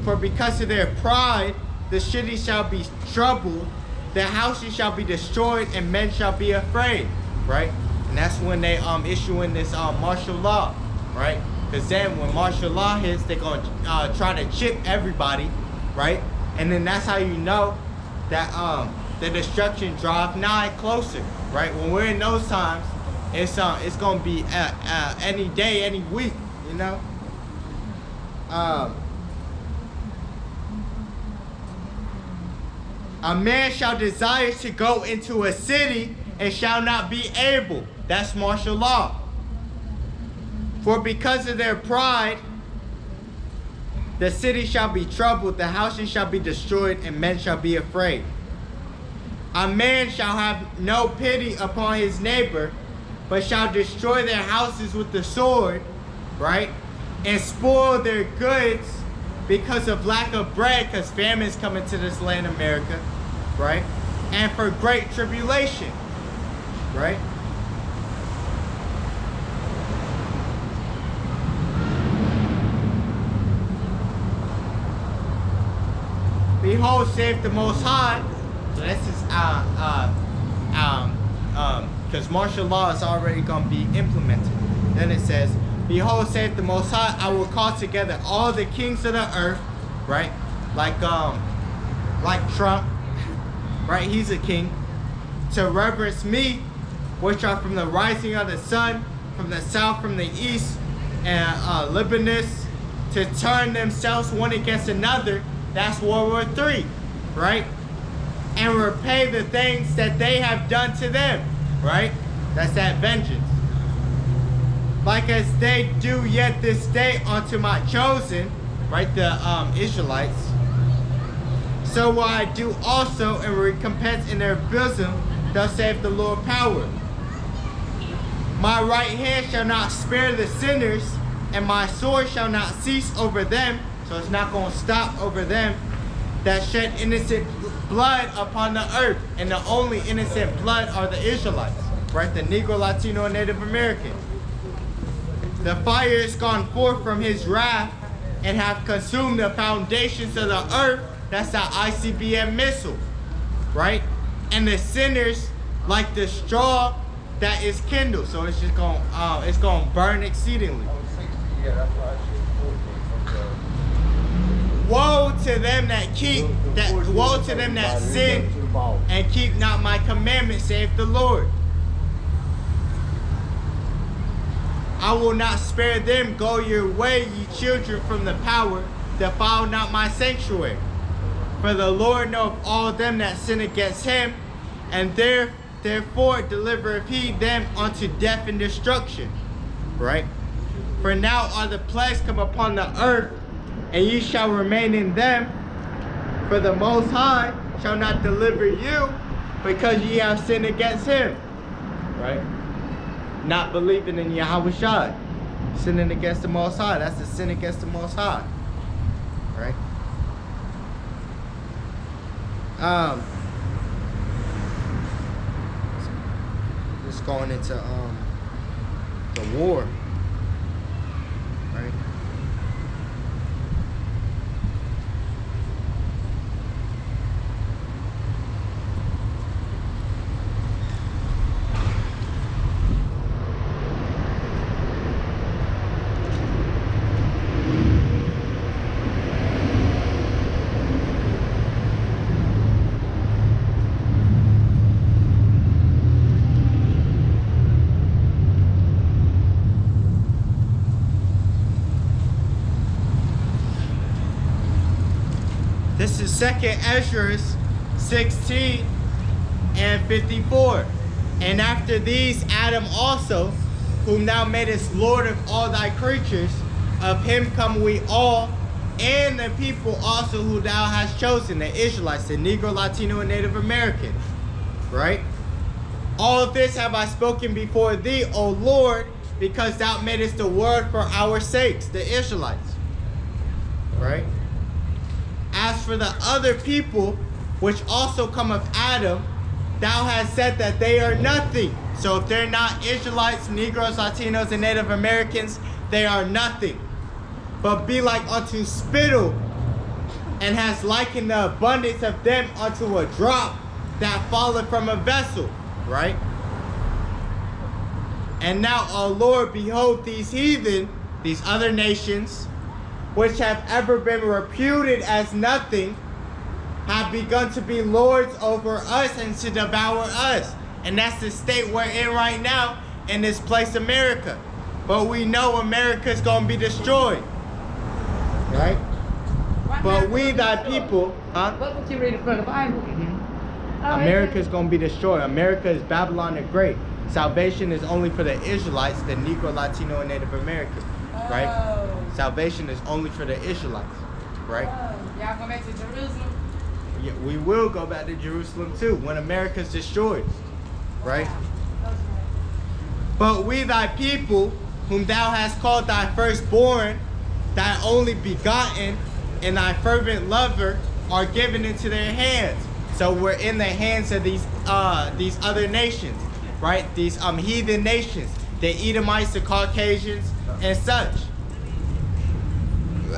For because of their pride, the city shall be troubled, their houses shall be destroyed, and men shall be afraid, right? And that's when they issuing this martial law, right? Because then when martial law hits, they're going to try to chip everybody, right? And then that's how you know that the destruction draws nigh closer, right? When we're in those times, it's going to be any day, any week, you know? A man shall desire to go into a city and shall not be able. That's martial law. For because of their pride, the city shall be troubled, the houses shall be destroyed, and men shall be afraid. A man shall have no pity upon his neighbor, but shall destroy their houses with the sword, right? And spoil their goods because of lack of bread, because famine is coming to this land, America, right? And for great tribulation, right? Behold, saith the Most High. So this is because martial law is already going to be implemented. Then it says, behold, saith the Most High, I will call together all the kings of the earth, right? Like Trump, right? He's a king. To reverence me, which are from the rising of the sun, from the south, from the east, and Libanus, to turn themselves one against another. That's World War III, right? And repay the things that they have done to them, right? That's that vengeance. Like as they do yet this day unto my chosen, right? The Israelites. So will I do also, and recompense in their bosom, thus saith the Lord power. My right hand shall not spare the sinners, and my sword shall not cease over them. So it's not going to stop over them that shed innocent blood upon the earth. And the only innocent blood are the Israelites, right? The Negro, Latino, and Native American. The fire is gone forth from his wrath and have consumed the foundations of the earth. That's the ICBM missile, right? And the sinners like the straw that is kindled. So it's just going to burn exceedingly. Woe to them that woe to them that sin and keep not my commandments, saith the Lord. I will not spare them. Go your way, ye children, from the power. Defile not my sanctuary. For the Lord knoweth all them that sin against him, and therefore delivereth he them unto death and destruction. Right? For now are the plagues come upon the earth, and ye shall remain in them. For the Most High shall not deliver you, because ye have sinned against him. Right? Not believing in Yahawashi. Sinning against the Most High. That's the sin against the Most High. Right? Just going into the war. Right? This is 2nd Ezra 16 and 54. And after these Adam also, whom thou madest Lord of all thy creatures, of him come we all, and the people also who thou hast chosen, the Israelites, the Negro, Latino, and Native American. Right? All of this have I spoken before thee, O Lord, because thou madest the word for our sakes, the Israelites. Right? As for the other people, which also come of Adam, thou hast said that they are nothing. So if they're not Israelites, Negroes, Latinos, and Native Americans, they are nothing. But be like unto spittle and has likened the abundance of them unto a drop that falleth from a vessel, right? And now, O Lord, behold these heathen, these other nations, which have ever been reputed as nothing, have begun to be lords over us and to devour us. And that's the state we're in right now in this place, America. But we know America's going to be destroyed, right? But we, thy people, huh? What you reading from the Bible? America's going to be destroyed. America is Babylon the Great. Salvation is only for the Israelites, the Negro, Latino, and Native Americans, right? Salvation is only for the Israelites, right? Y'all go back to Jerusalem? Yeah, we will go back to Jerusalem too when America's destroyed, right? But we, thy people, whom thou hast called thy firstborn, thy only begotten, and thy fervent lover, are given into their hands. So we're in the hands of these other nations, right? These heathen nations, the Edomites, the Caucasians, and such.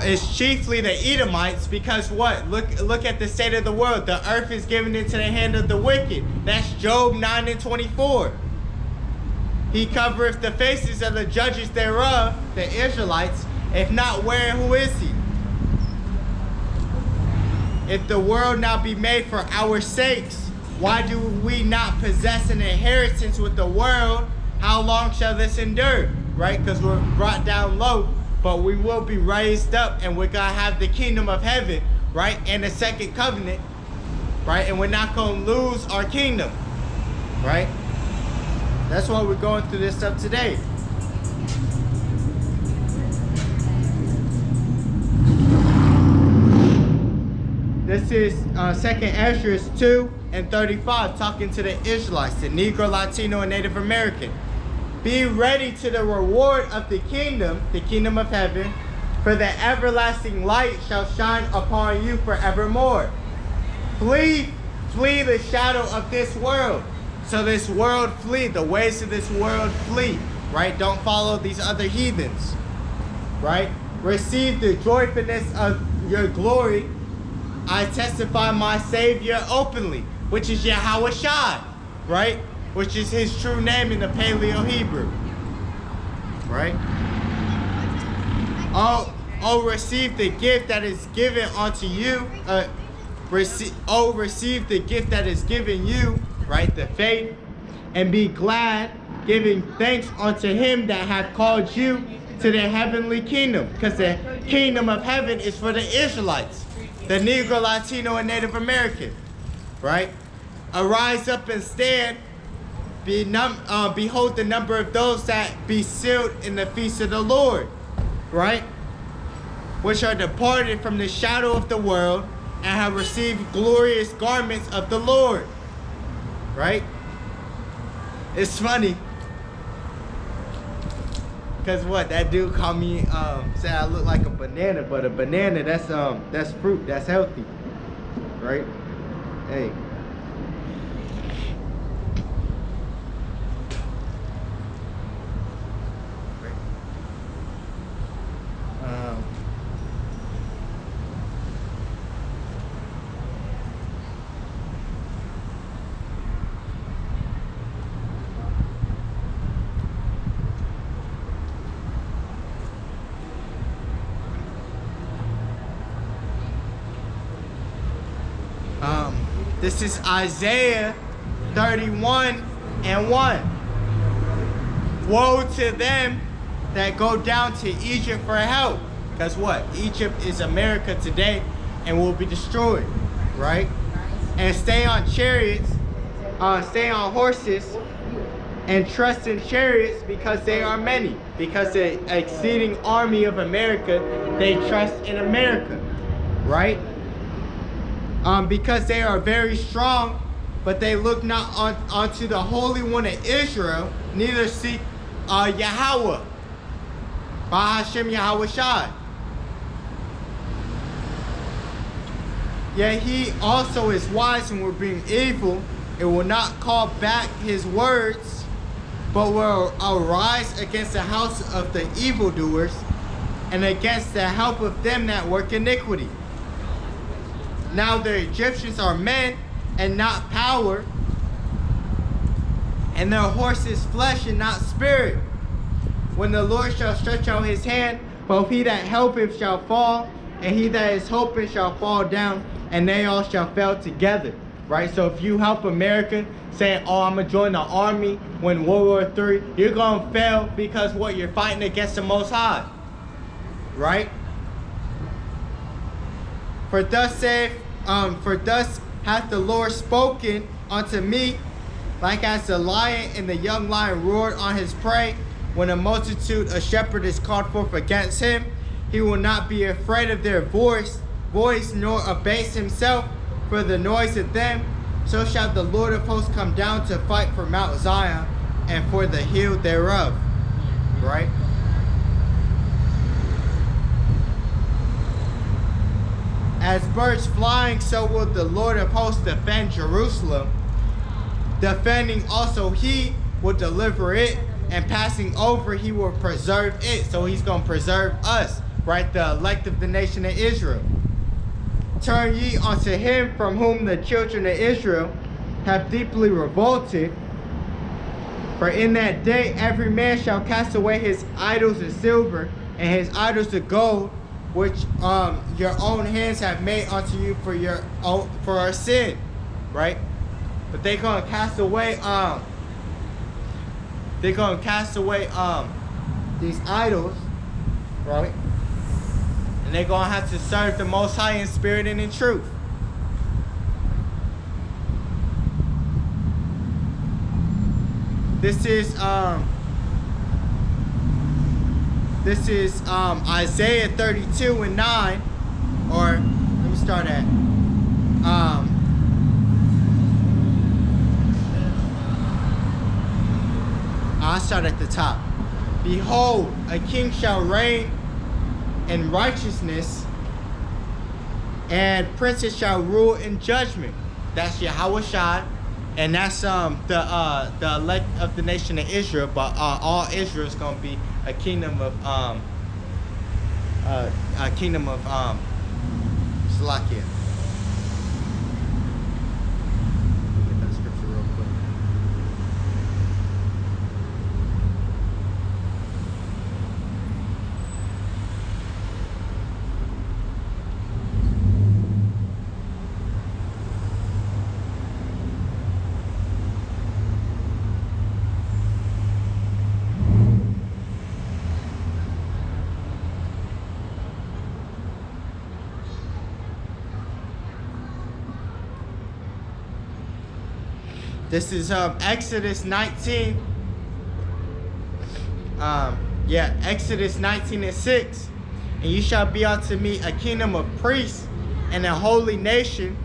It's chiefly the Edomites because what? Look at the state of the world. The earth is given into the hand of the wicked. That's Job 9:24. He covereth the faces of the judges thereof, the Israelites. If not, where and who is he? If the world now be made for our sakes, why do we not possess an inheritance with the world? How long shall this endure? Right? Because we're brought down low, but we will be raised up and we're going to have the kingdom of heaven, right? And the second covenant, right? And we're not going to lose our kingdom, right? That's why we're going through this stuff today. This is 2nd Ezra 2:35, talking to the Israelites, the Negro, Latino, and Native American. Be ready to the reward of the kingdom of heaven, for the everlasting light shall shine upon you forevermore. Flee the shadow of this world. So this world flee, the ways of this world flee, right? Don't follow these other heathens, right? Receive the joyfulness of your glory. I testify my Savior openly, which is Yahawashi, right? Which is his true name in the Paleo Hebrew, right? Oh, receive the gift that is given unto you. Receive the gift that is given you, right? The faith, and be glad, giving thanks unto him that hath called you to the heavenly kingdom, because the kingdom of heaven is for the Israelites, the Negro, Latino, and Native American, right? Arise up and stand. Behold the number of those that be sealed in the feast of the Lord, right? Which are departed from the shadow of the world and have received glorious garments of the Lord, right? It's funny. Because what? That dude called me, said I look like a banana, but a banana, that's fruit, that's healthy, right? Hey. This is Isaiah 31:1. Woe to them that go down to Egypt for help. Because what? Egypt is America today and will be destroyed, right? And stay on chariots, stay on horses, and trust in chariots because they are many. Because the exceeding army of America, they trust in America, right? Because they are very strong, but they look not unto the Holy One of Israel, neither seek Yahawah, Bahashem Yahawashi. Yet he also is wise and will bring evil. It will not call back his words, but will arise against the house of the evildoers and against the help of them that work iniquity. Now the Egyptians are men and not power, and their horses flesh and not spirit. When the Lord shall stretch out his hand, both he that helpeth shall fall, and he that is hoping shall fall down, and they all shall fail together. Right? So if you help America saying, oh, I'm going to join the army when World War III, you're going to fail because what? You're fighting against the Most High. Right? For thus hath the Lord spoken unto me, like as the lion and the young lion roared on his prey, when a multitude of shepherds is called forth against him, he will not be afraid of their voice, nor abase himself for the noise of them. So shall the Lord of hosts come down to fight for Mount Zion and for the hill thereof. Right? As birds flying, so will the Lord of hosts defend Jerusalem. Defending also he will deliver it, and passing over he will preserve it. So he's going to preserve us, right? The elect of the nation of Israel. Turn ye unto him from whom the children of Israel have deeply revolted. For in that day every man shall cast away his idols of silver and his idols of gold, which your own hands have made unto you for our sin, right? But they're gonna cast away these idols, right? And they're gonna have to serve the Most High in spirit and in truth. This is Isaiah 32:9, or let me start at I'll start at the top. Behold, a king shall reign in righteousness, and princes shall rule in judgment. That's Yahawashi, and that's the elect of the nation of Israel. But all Israel is gonna be a kingdom of Slakia. Get that scripture real quick. This is Exodus 19. Exodus 19:6. And you shall be unto me a kingdom of priests and a holy nation.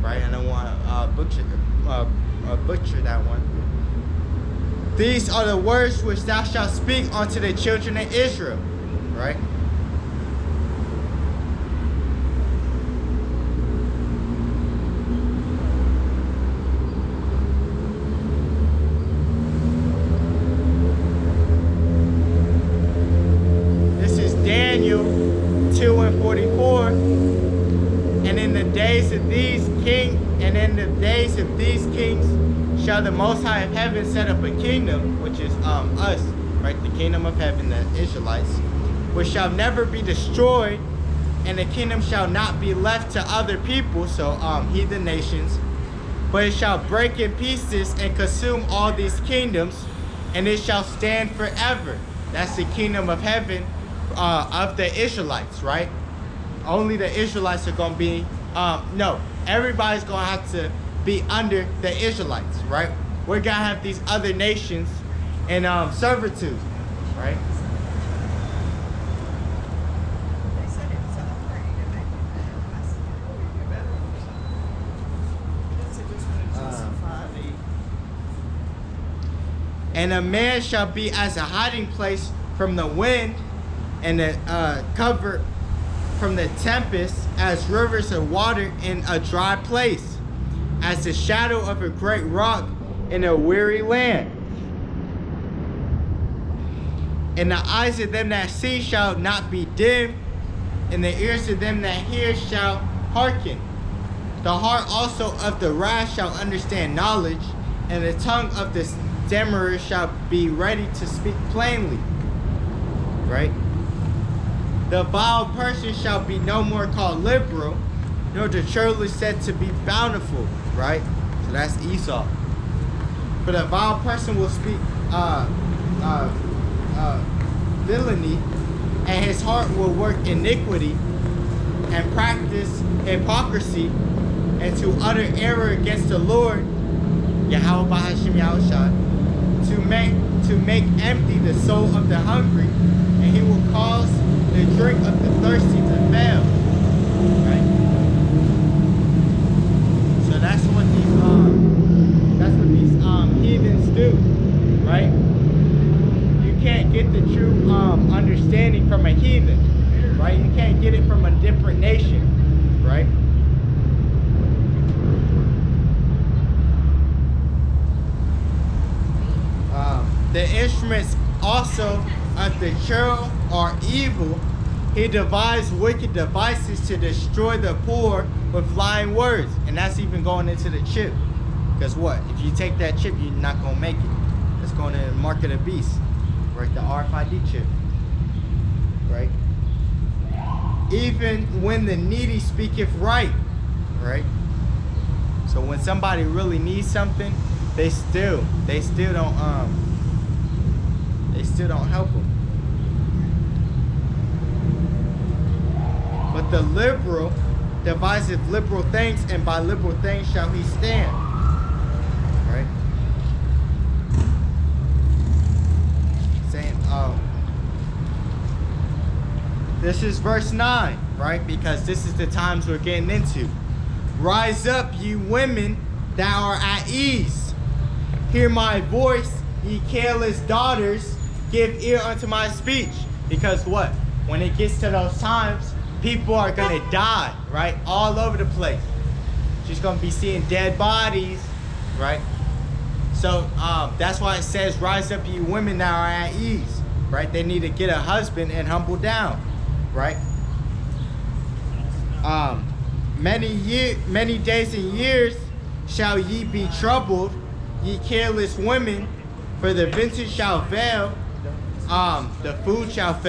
Right? I don't want to butcher that one. These are the words which thou shalt speak unto the children of Israel. Right? Daniel 2:44. And in the days of these kings shall the Most High of heaven set up a kingdom, which is us, right? The kingdom of heaven, the Israelites, which shall never be destroyed, and the kingdom shall not be left to other people, so heathen nations, but it shall break in pieces and consume all these kingdoms, and it shall stand forever. That's the kingdom of heaven. Of the Israelites, right? Only the Israelites are going to be, everybody's going to have to be under the Israelites, right? We're going to have these other nations in servitude, right? And a man shall be as a hiding place from the wind, and covered from the tempest, as rivers of water in a dry place, as the shadow of a great rock in a weary land. And the eyes of them that see shall not be dim, and the ears of them that hear shall hearken. The heart also of the rash shall understand knowledge, and the tongue of the stammerer shall be ready to speak plainly. Right? The vile person shall be no more called liberal, nor the churlish said to be bountiful. Right? So that's Esau. For the vile person will speak villainy, and his heart will work iniquity, and practice hypocrisy, and to utter error against the Lord, Yahawah to make empty the soul of the hungry, and he will cause the drink of the thirsty to fail. Right? So that's what these heathens do, right? You can't get the true understanding from a heathen, right? You can't get it from a different nation, right? The instruments also of the churl are evil. He devised wicked devices to destroy the poor with lying words. And that's even going into the chip. Because what? If you take that chip, you're not going to make it. It's going to mark of the beast. Right? The RFID chip. Right? Even when the needy speaketh right. Right? So when somebody really needs something, they still don't help them. But the liberal deviseth liberal things, and by liberal things shall he stand. Right? Saying, this is verse 9, right? Because this is the times we're getting into. Rise up, ye women that are at ease. Hear my voice, ye careless daughters. Give ear unto my speech. Because what? When it gets to those times, people are going to die, right? All over the place. She's going to be seeing dead bodies, right? So that's why it says, rise up, ye women that are at ease, right? They need to get a husband and humble down, right? Many days and years shall ye be troubled, ye careless women, for the vintage shall fail, the food shall fail.